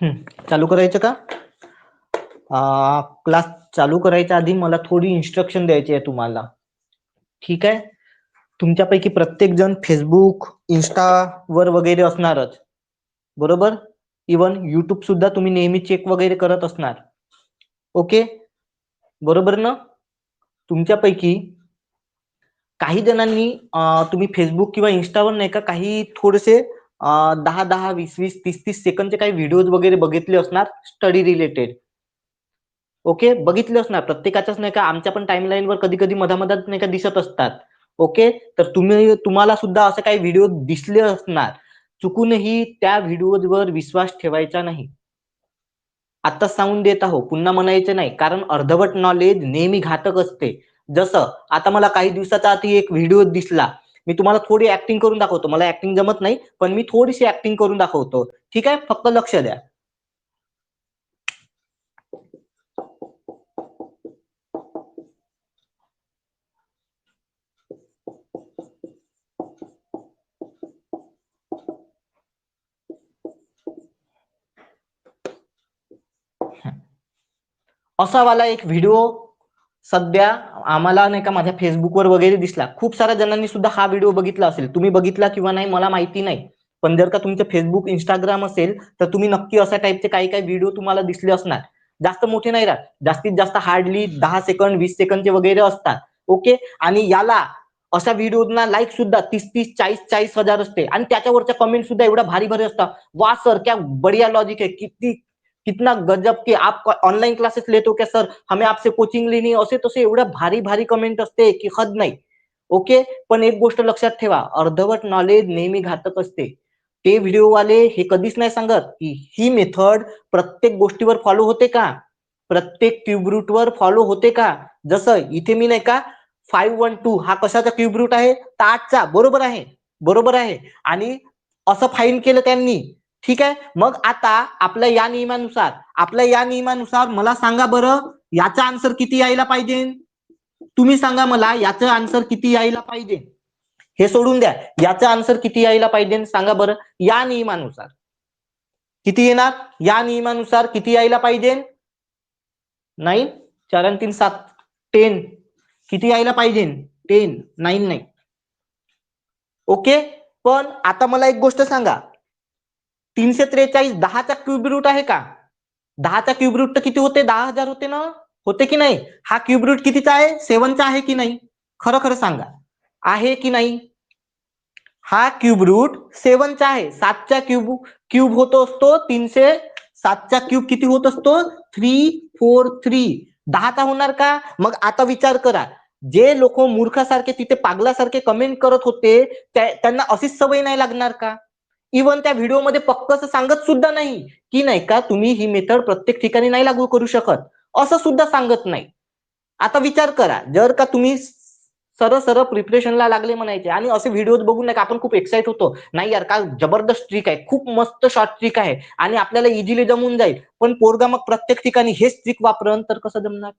चालू करायचं का? क्लास चालू करायच्या आधी मला थोडी इन्स्ट्रक्शन द्यायची आहे तुम्हाला. ठीक आहे? तुमच्यापैकी प्रत्येक जण फेसबुक, इंस्टावर वगैरे असणारच. बरोबर? इवन युट्यूब सुद्धा तुम्ही नेहमी चेक वगैरे करत असणार. ओके? बरोबर ना? तुमच्यापैकी काही जणांनी तुम्ही फेसबुक किंवा इंस्टावर नाही का काही थोडेसे 10-10, 20-20, 30-30 सेकंदचे काही व्हिडिओज वगैरे बघितले असणार स्टडी रिलेटेड. ओके, बघितले असणार प्रत्येकाच्याच नाही का, आमच्या पण टाइमलाईनवर कधी कधी मधामधात नाही का दिसत असतात. ओके, तर तुम्हाला सुद्धा असं काही व्हिडिओ दिसले असणार. चुकूनही त्या व्हिडिओवर विश्वास ठेवायचा नाही. आताच सांगून देत आहो, पुन्हा म्हणायचं नाही, कारण अर्धवट नॉलेज नेहमी घातक असते. जसं आता मला काही दिवसाचा आधी एक व्हिडिओ दिसला, मी तुम्हाला थोडी ऍक्टिंग करून दाखवतो. मला ऍक्टिंग जमत नाही, पण मी थोडीशी ऍक्टिंग करून दाखवतो. ठीक आहे, फक्त लक्ष द्या. असा वाला एक व्हिडिओ सध्या आम्हाला नाही का माझ्या फेसबुकवर वगैरे दिसला. खूप साऱ्या जणांनी सुद्धा हा व्हिडिओ बघितला असेल. तुम्ही बघितला किंवा नाही मला माहिती नाही, पण जर का तुमचं फेसबुक, इंस्टाग्राम असेल तर तुम्ही नक्की अशा टाईपचे काही काही व्हिडिओ तुम्हाला दिसले असणार. जास्त मोठे नाही राहत, जास्तीत जास्त हार्डली 10 सेकंड 20 सेकंडचे वगैरे असतात. ओके, आणि याला अशा व्हिडिओना लाईक सुद्धा 30-30, 40-40 हजार असते, आणि त्याच्यावरच्या कमेंट सुद्धा एवढ्या भारी भारी असतात. वाह सर क्या बढ़िया लॉजिक है, किती कितना गजब की आप ऑनलाइन क्लासेस लेते हो क्या सर, हमें आपसे कोचिंग लेनी, असे तसे एवढ्या भारी भारी कमेंट असते की हद नाही. ओके, पण एक गोष्ट लक्षात ठेवा, अर्धवट नॉलेज नेहमी घातक असते. ते व्हिडिओवाले हे कधीच नाही सांगत की ही मेथड प्रत्येक गोष्टीवर फॉलो होते का, प्रत्येक क्यूब रूट वर फॉलो होते का. जसं इथे मी नाही का 512 हा कशाचा क्यूब रूट आहे, 8चा. बरोबर आहे, बरोबर आहे. आणि असं फाईन केलं त्यांनी. ठीक आहे, मग आता आपल्या या नियमानुसार मला सांगा बरं, याचा आन्सर किती यायला पाहिजे. तुम्ही सांगा मला याचं आन्सर किती यायला पाहिजे. हे सोडून द्या, याचं आन्सर किती यायला पाहिजे सांगा बरं. या नियमानुसार किती येणार, या नियमानुसार किती यायला पाहिजे. 9, 4 आणि 3 7, 10 किती यायला पाहिजे. 10, 9 नाही. ओके, पण आता मला एक गोष्ट सांगा, 343 10चा क्यूब रूट आहे का. 10चा क्यूब रूट तर किती होते, 10,000 होते ना, होते की नाही. हा क्यूब रूट कितीचा आहे, 7चा आहे की नाही. खरं खरं सांगा, आहे की नाही. हा क्यूब रूट 7चा आहे. 7चा क्यूब होतो असतो 307चा क्यूब किती होत असतो, 343. 10चा होणार का. मग आता विचार करा, जे लोक मूर्खासारखे तिथे पागलासारखे कमेंट करत होते त्यांना अशीच सवय नाही लागणार का. इव्हन त्या व्हिडिओमध्ये पक्कच सांगत सुद्धा नाही की नाही का तुम्ही ही मेथड प्रत्येक ठिकाणी नाही लागू करू शकत, असं सुद्धा सांगत नाही. आता विचार करा, जर का तुम्ही सरळ सरळ प्रिपरेशनला लागले म्हणायचे आणि असे व्हिडिओ बघून नाही का आपण खूप एक्साइट होतो, नाही यार का जबरदस्त ट्रिक आहे, खूप मस्त शॉर्ट ट्रिक आहे आणि आपल्याला इझिली जमून जाईल, पण पोरगा मग प्रत्येक ठिकाणी हेच ट्रिक वापरण तर कसं जमणार.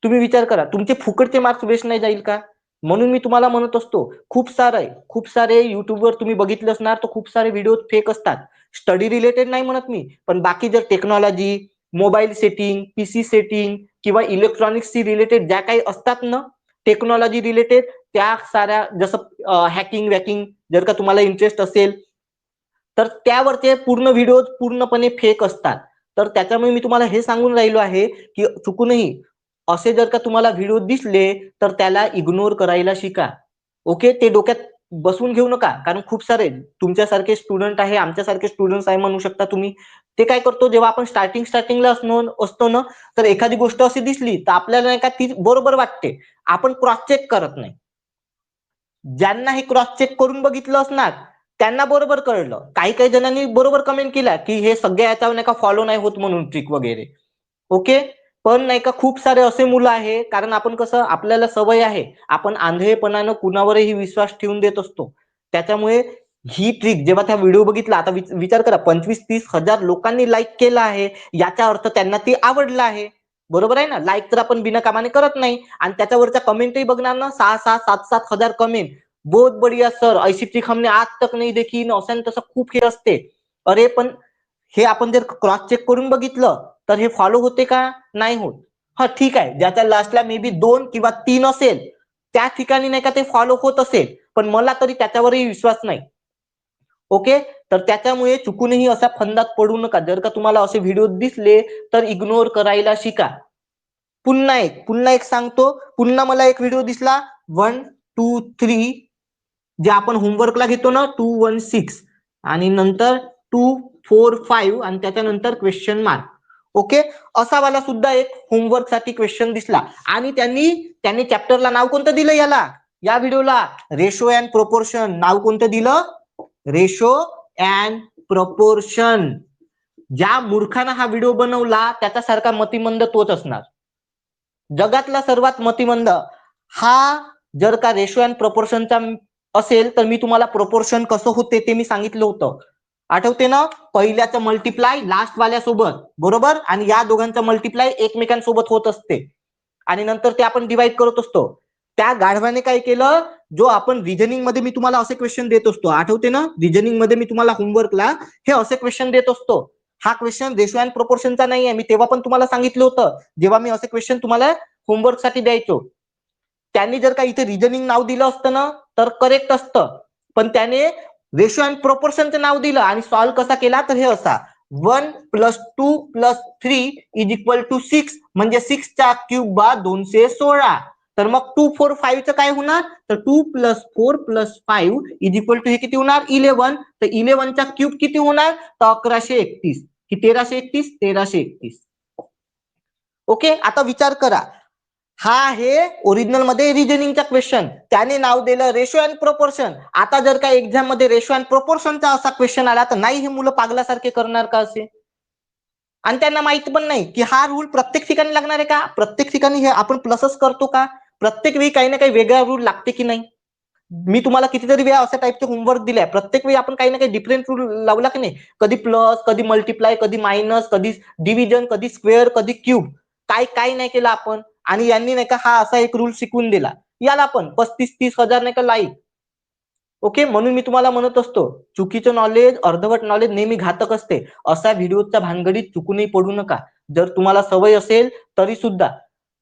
तुम्ही विचार करा, तुमचे फुकटचे मार्क्स वेस्ट नाही जाईल का. म्हणून मी तुम्हाला म्हणत असतो, खूप सारे युट्यूबवर तुम्ही बघितले असणार तर खूप सारे व्हिडिओ फेक असतात. स्टडी रिलेटेड नाही म्हणत मी, पण बाकी जर technology, mobile setting, PC setting किंवा इलेक्ट्रॉनिक्सशी रिलेटेड ज्या काही असतात ना, टेक्नॉलॉजी रिलेटेड, त्या साऱ्या जसं हॅकिंग वॅकिंग जर का तुम्हाला इंटरेस्ट असेल तर त्यावरचे पूर्ण व्हिडिओ पूर्णपणे फेक असतात. तर त्याच्यामुळे मी तुम्हाला हे सांगून राहिलो आहे की चुकूनही असे जर का तुम्हाला व्हिडिओ दिसले तर त्याला इग्नोर करायला शिका. ओके, ते डोक्यात बसवून घेऊ नका, कारण खूप सारे तुमच्यासारखे स्टुडंट आहे, आमच्यासारखे स्टुडंट्स आहे म्हणू शकता तुम्ही. ते काय करतो, जेव्हा आपण स्टार्टिंगला असतो ना, तर एखादी गोष्ट अशी दिसली तर आपल्याला नाही का ती बरोबर वाटते, आपण क्रॉस चेक करत नाही. ज्यांना हे क्रॉस चेक करून बघितलं असणार त्यांना बरोबर कळलं. काही काही जणांनी बरोबर कमेंट केल्या की हे सगळे याच्यावर नाही का फॉलो नाही होत म्हणून ट्रिक वगैरे. ओके, पण नाही का खूप सारे असे मुलं आहे, कारण आपण कसं आपल्याला सवय आहे, आपण आंधळेपणानं कुणावरही विश्वास ठेवून देत असतो. त्याच्यामुळे ही ट्रिक जेव्हा त्या व्हिडिओ बघितला, आता विचार करा 25-30 हजार लोकांनी लाईक केलं आहे, याचा अर्थ त्यांना ते आवडलं आहे. बरोबर आहे ना, लाईक तर आपण बिनकामाने करत नाही. आणि त्याच्यावरच्या कमेंटही बघणार ना, 6-6, 7-7 हजार कमेंट, बहुत बढ़िया सर, ऐसी ट्रिक हमने आज तक नहीं देखी, असं तसं खूप हे असते. अरे पण हे आपण जर क्रॉस चेक करून बघितलं तर हे फॉलो होते का? नाही होत. हा ठीक आहे, ज्याच्या लास्टला मे बी 2 किंवा 3 असेल त्या ठिकाणी नाही का ते फॉलो होत असेल, पण मला तरी त्याच्यावरही विश्वास नाही. ओके, तर त्याच्यामुळे चुकूनही असा फंदात पडू नका. जर का तुम्हाला असे व्हिडिओ दिसले तर इग्नोर करायला शिका. पुन्हा एक सांगतो, पुन्हा मला एक व्हिडिओ दिसला 1 2 3 जे आपण होमवर्कला घेतो ना 2 1 6 आणि नंतर 2 4 5 आणि त्याच्यानंतर क्वेश्चन मार्क. ओके, असा वाला सुद्धा एक होमवर्क साठी क्वेश्चन दिसला आणि त्यांनी चॅप्टरला नाव कोणतं दिलं या व्हिडिओला? Ratio and proportion. नाव कोणतं दिलं? Ratio and proportion. ज्या मूर्खानं हा व्हिडिओ बनवला त्याच्यासारखा मतिमंद तोच असणार. जगातला सर्वात मतिमंद हा जर का रेशो अँड प्रपोर्शनचा असेल तर मी तुम्हाला प्रोपोर्शन कसं होते ते मी सांगितलं होतं. आठवते ना? पहिल्याचं मल्टिप्लाय लास्ट वाल्यासोबत, बरोबर, आणि या दोघांचं मल्टिप्लाय एकमेकांसोबत होत असते आणि नंतर ते आपण डिवाइड करत असतो. त्या गाढवाने काय केलं, जो आपण रिजनिंग मध्ये मी तुम्हाला असे क्वेश्चन देत असतो, आठवते ना? रिजनिंग मध्ये मी तुम्हाला होमवर्कला हे असे क्वेश्चन देत असतो. हा क्वेश्चन रेशो अँड प्रोपोर्शनचा नाही आहे. मी तेव्हा पण तुम्हाला सांगितलं होतं, जेव्हा मी असे क्वेश्चन तुम्हाला होमवर्क साठी द्यायचो. त्यांनी जर का इथे रिजनिंग नाव दिलं असतं ना तर करेक्ट असतं, पण त्याने रेशो अँड प्रोपोर्शनचं नाव दिलं आणि सॉल्व्ह कसा केला तर हे असा 1 + 2 + 3 = 6 म्हणजे 6 चा क्यूब बा 216. तर मग 2 4 5 चं काय होणार? तर 2 + 4 + 5 = हे किती होणार? 11. तर 11 चा क्यूब किती होणार? तर 1131 की 1331? 1331. ओके, आता विचार करा, हा आहे ओरिजिनल मध्ये रिजनिंगचा क्वेश्चन, त्याने नाव दिलं रेशो अँड प्रोपोर्शन. आता जर का एक्झाम मध्ये रेशो अँड प्रोपोर्शनचा असा क्वेश्चन आला तर नाही हे मुलं पागलासारखे करणार का असे? आणि त्यांना माहित पण नाही की हा रूल प्रत्येक ठिकाणी लागणार आहे का? प्रत्येक ठिकाणी हे आपण प्लसच करतो का? प्रत्येक वेळी काही ना काही वेगळा रूल लागते की नाही? मी तुम्हाला कितीतरी वेळा अशा टाईपचे होमवर्क दिलाय, प्रत्येक वेळी आपण काही ना काही डिफरंट रूल लावला की नाही? कधी प्लस, कधी मल्टिप्लाय, कधी मायनस, कधी डिव्हिजन, कधी स्क्वेअर, कधी क्यूब. काय नाही केलं आपण. आणि यांनी नाही का हा असा एक रूल शिकवून दिला. याला पण 35-30 हजार नाही का लाईक. ओके, म्हणून मी तुम्हाला म्हणत असतो, चुकीचं नॉलेज, अर्धवट नॉलेज नेहमी घातक असते. अशा व्हिडिओच्या भानगडीत चुकूनही पडू नका. जर तुम्हाला सवय असेल तरी सुद्धा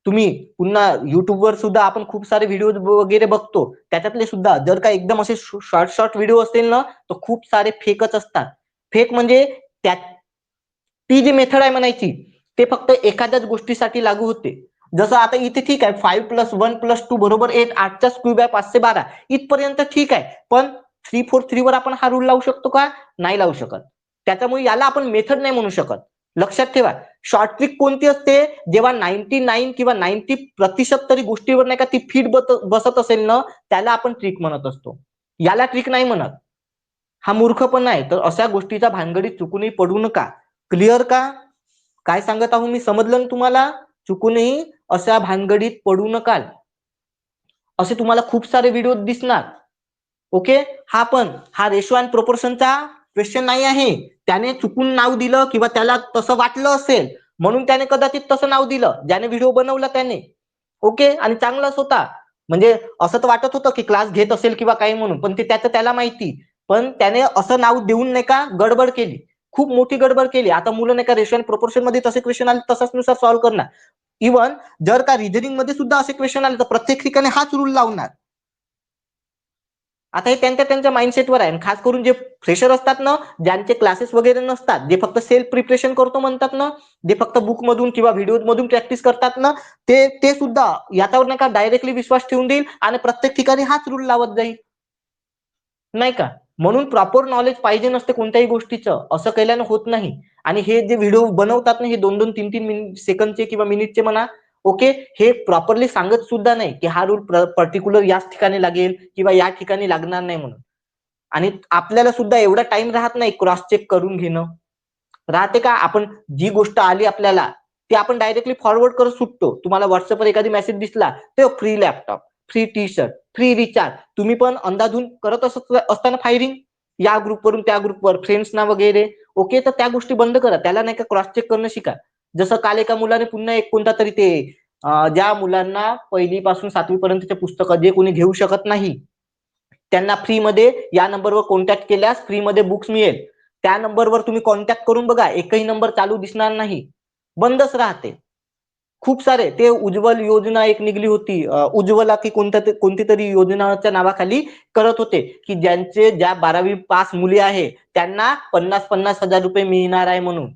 तुम्ही पुन्हा युट्यूबवर सुद्धा आपण खूप सारे व्हिडिओ वगैरे बघतो. त्याच्यातले सुद्धा जर का एकदम असे शॉर्ट व्हिडिओ असतील ना तर खूप सारे फेकच असतात. फेक म्हणजे त्या ती जी मेथड आहे म्हणायची ते फक्त एखाद्याच गोष्टीसाठी लागू होते. जसं आता इथे ठीक आहे 5 + 1 + 2 = 8, 8चा क्यूब आहे 512, इथपर्यंत ठीक आहे. पण 343 वर आपण हा रूल लावू शकतो का? नाही लावू शकत. त्याच्यामुळे याला आपण मेथड नाही म्हणू शकत. लक्षात ठेवा, शॉर्ट ट्रिक कोणती असते? जेव्हा 99 किंवा 90% तरी गोष्टीवर नाही का ती फिट बसत असेल ना त्याला आपण ट्रिक म्हणत असतो. याला ट्रिक नाही म्हणत. हा मूर्खपणा आहे. तर अशा गोष्टीच्या भानगडीत चुकूनही पडू नका. क्लिअर का? काय सांगत आहो मी, समजलं ना तुम्हाला? चुकूनही अशा भानगडीत पडू नकाल. असे तुम्हाला खूप सारे व्हिडिओ दिसणार. ओके, हा रेशो अँड प्रोपोर्शनचा क्वेश्चन नाही आहे. त्याने चुकून नाव दिलं किंवा त्याला तसं वाटलं असेल म्हणून त्याने कदाचित तसं नाव दिलं, ज्याने व्हिडिओ बनवला त्याने. ओके, आणि चांगलाच होता. म्हणजे असं तर वाटत होतं की क्लास घेत असेल किंवा काही म्हणून, पण ते त्याचं त्याला माहिती. पण त्याने असं नाव देऊन नाही का गडबड केली, खूप मोठी गडबड केली. आता मुलं नाही का रेशो अँड प्रोपोर्शन मध्ये तसे क्वेश्चन आले तसाच नुसार सॉल्व्ह करणार. इव्हन जर का रिजनिंग मध्ये सुद्धा असे क्वेश्चन आले तर प्रत्येक ठिकाणी हाच रूल लावणार. आता हे त्यांच्या माइंडसेटवर आहे. खास करून जे फ्रेशर असतात ना, ज्यांचे क्लासेस वगैरे नसतात, जे फक्त सेल्फ प्रिपरेशन करतो म्हणतात ना, जे फक्त बुक मधून किंवा व्हिडिओ मधून प्रॅक्टिस करतात ना, ते सुद्धा याच्यावर नाही का डायरेक्टली विश्वास ठेवून देईल आणि प्रत्येक ठिकाणी हाच रूल लावत जाईल, नाही का? म्हणून प्रॉपर नॉलेज पाहिजे नसते कोणत्याही गोष्टीचं. असं केल्यानं होत नाही. आणि हे जे व्हिडिओ बनवतात ना, हे 2-2 3-3 सेकंदचे किंवा मिनिटचे म्हणा, ओके, हे प्रॉपरली सांगत सुद्धा नाही की हा रूल पर्टिक्युलर याच ठिकाणी लागेल किंवा या ठिकाणी लागणार नाही म्हणून. आणि आपल्याला सुद्धा एवढा टाइम राहत नाही क्रॉस चेक करून घेणं. राहते का? आपण जी गोष्ट आली आपल्याला ती आपण डायरेक्टली फॉरवर्ड करत सुटतो. तुम्हाला व्हॉट्सअपवर एखादी मेसेज दिसला तर free laptop, free T shirt, free recharge. तुम्ही पण अंदाधून करत असताना फायरिंग या ग्रुपवरून त्या ग्रुपवर फ्रेंड्सना वगैरे. ओके, तर त्या गोष्टी बंद करा. त्याला नाही का क्रॉस चेक करणं शिका. जसं काल एका मुलाने पुन्हा एक कोणता तरी ते ज्या मुलांना 1ली पासून 7वी पर्यंतचे पुस्तकं जे कोणी घेऊ शकत नाही त्यांना फ्रीमध्ये या नंबरवर कॉन्टॅक्ट केल्यास फ्रीमध्ये बुक्स मिळेल. त्या नंबरवर तुम्ही कॉन्टॅक्ट करून बघा, एकही नंबर चालू दिसणार नाही, बंदच राहते. खूप सारे ते उज्ज्वल योजना एक निघली होती, उज्ज्वला की कोणती तरी योजनाच्या नावाखाली करत होते, की ज्या 12वी पास मुली आहे त्यांना 50,000 रुपये मिळणार आहे म्हणून.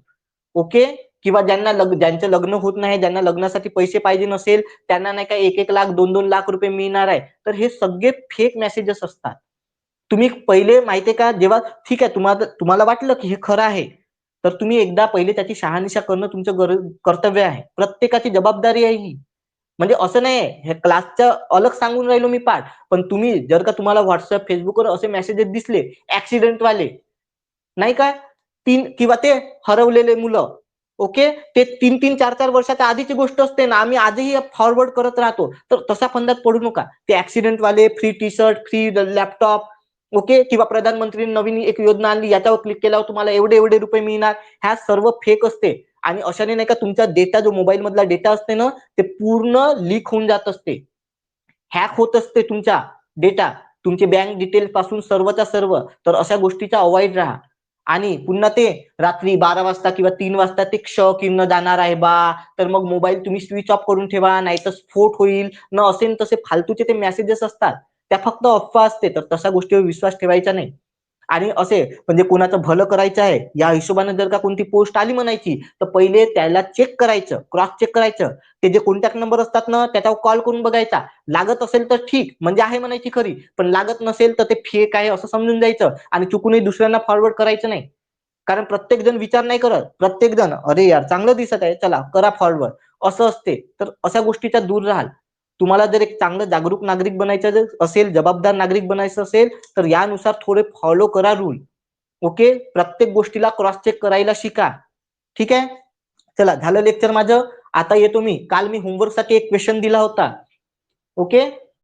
ओके. किंवा ज्यांचं लग्न होत नाही, ज्यांना लग्नासाठी पैसे पाहिजे नसेल, त्यांना नाही का 1-1 लाख 2-2 लाख रुपये मिळणार आहे. तर हे सगळे फेक मेसेजेस असतात. तुम्ही पहिले माहितीये का, जेव्हा ठीक आहे तुम्हाला वाटलं की हे खरं आहे, तर तुम्ही एकदा पहिले त्याची शहानिशा करणं तुमचं कर्तव्य आहे. प्रत्येकाची जबाबदारी आहे ही. म्हणजे असं नाहीये, हे क्लासच्या अलग सांगून राहिलो मी पाठ. पण तुम्ही जर का तुम्हाला WhatsApp, Facebookवर असे मेसेजेस दिसले ॲक्सिडेंटवाले, नाही का? 3 किंवा ते हरवलेले मुलं, ओके. ते 3-3, 4-4 वर्षाच्या आधीची गोष्ट असते ना, आम्ही आजही फॉरवर्ड करत राहतो. तर तशा फंदात पडू नका. ते ॲक्सिडेंटवाले free T-shirt, free laptop, okay. किंवा प्रधानमंत्रीने नवीन एक योजना आणली, याच्यावर क्लिक केल्यावर तुम्हाला एवढे रुपये मिळणार. ह्या सर्व फेक असते. आणि अशाने नाही का तुमचा डेटा, जो मोबाईल मधला डेटा असते ना, ते पूर्ण लीक होऊन जात असते. हॅक होत असते तुमचा डेटा, तुमचे बँक डिटेल पासून सर्वच्या सर्व. तर अशा गोष्टीचा अवॉइड राहा. आणि पुन्हा ते रात्री 12 वाजता किंवा 3 वाजता ते किरण जाणार आहे बा, तर मग मोबाईल तुम्ही स्विच ऑफ करून ठेवा, नाहीतर स्फोट होईल न असेल तसे फालतूचे ते मेसेजेस असतात. त्या फक्त अफवा असते. तर तशा गोष्टीवर विश्वास ठेवायचा नाही. आणि असे म्हणजे कोणाचं भलं करायचं आहे या हिशोबाने जर का कोणती पोस्ट आली म्हणायची, तर पहिले त्याला चेक करायचं, क्रॉस चेक करायचं. ते जे कॉन्टॅक्ट नंबर असतात ना, त्याच्यावर कॉल करून बघायचा. लागत असेल तर ठीक, म्हणजे आहे म्हणायची खरी. पण लागत नसेल तर ते फेक आहे असं समजून जायचं आणि चुकूनही दुसऱ्यांना फॉरवर्ड करायचं नाही. कारण प्रत्येक जण विचार नाही करत. प्रत्येक जण अरे यार चांगलं दिसत आहे, चला करा फॉरवर्ड, असं असते. तर अशा गोष्टीच्या दूर राहाल. तुम्हाला जर एक चांगलं जागरूक नागरिक बनायचं असेल, जबाबदार नागरिक बनायचं असेल, तर यानुसार थोडे फॉलो करा रूल. ओके. प्रत्येक गोष्टीला क्रॉस चेक करायला शिका. ठीक आहे. चला झालं लेक्चर माझं. आता येतो मी. काल मी होमवर्कसाठी एक क्वेश्चन दिला होता. ओके.